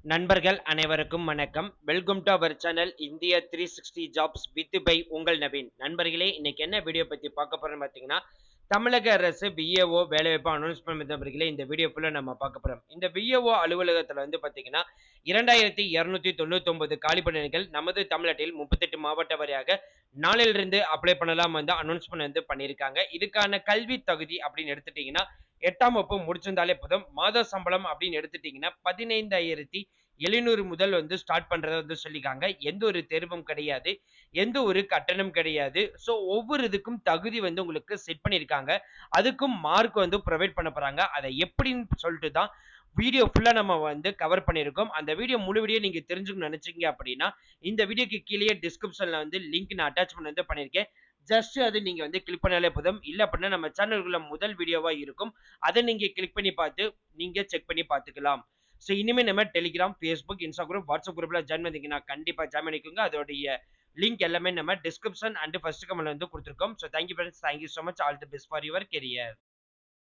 நண்பர்கள் அனைவருக்கும் வணக்கம். Welcome to our channel India 360 jobs with by உங்கள் நவீன். நண்பர்களே, இன்னைக்கு என்ன வீடியோ பத்தி பார்க்க போறோம்னு பார்த்தீங்கன்னா, தமிழக அரசு விஏஓ வேலைவாய்ப்பு அனௌன்ஸ்மென்ட் நண்பர்களே, இந்த வீடியோ ஃபுல்லா நம்ம பார்க்க போறோம். இந்த விஏஓ அலுவலகத்துல வந்து பார்த்தீங்கன்னா, 2299 காலி பணியிடங்கள் நமது தமிழ்நாட்டில் 38 மாவட்ட வாரியாக நாளையிலிருந்து அப்ளை பண்ணலாம் வந்து அனௌன்ஸ்மென்ட் வந்து பண்ணியிருக்காங்க. இதுக்கான கல்வி தகுதி அப்படின்னு எடுத்துட்டீங்கன்னா, 8ஆம் வகுப்பு முடிச்சிருந்தாலே போதும். மாத சம்பளம் அப்படின்னு எடுத்துட்டீங்கன்னா, 15,700 முதல் வந்து ஸ்டார்ட் பண்றதா வந்து சொல்லியிருக்காங்க. எந்த ஒரு தேர்வும் கிடையாது. எந்த ஒரு கட்டணம் கிடையாது. ஸோ ஒவ்வொரு இதுக்கும் தகுதி வந்து உங்களுக்கு செட் பண்ணியிருக்காங்க. அதுக்கும் மார்க் வந்து புரொவைட் பண்ண போறாங்க. அத எப்படின்னு சொல்லிட்டு தான் வீடியோ ஃபுல்லா நம்ம வந்து கவர் பண்ணியிருக்கோம். அந்த வீடியோ முழு வீடியோ நீங்க தெரிஞ்சுக்கணும்னு நினைச்சீங்க அப்படின்னா, இந்த வீடியோக்கு கீழயே டிஸ்கிரிப்ஷன்ல வந்து லிங்க் நான் அட்டாச்மென்ட் வந்து பண்ணியிருக்கேன். ஜஸ்ட் அது நீங்க வந்து கிளிக் பண்ணாலே போதும். இல்ல அப்படின்னா நம்ம சேனலுக்குள்ள முதல் வீடியோவா இருக்கும். அத நீங்க கிளிக் பண்ணி பார்த்து, நீங்க செக் பண்ணி பார்த்துக்கலாம். ஸோ இனிமே நம்ம Telegram, Facebook, Instagram, WhatsApp குரூப்ல ஜாயின் பண்ணீங்கன்னா கண்டிப்பா ஜாயின் பண்ணிக்கோங்க. அதோடைய லிங்க் எல்லாமே நம்ம டிஸ்கிரிப்ஷன் அண்ட் ஃபர்ஸ்ட் கமெண்ட்ல வந்து குடுத்துருக்கோம். So thank you friends. Thank you so much. All the best for your career.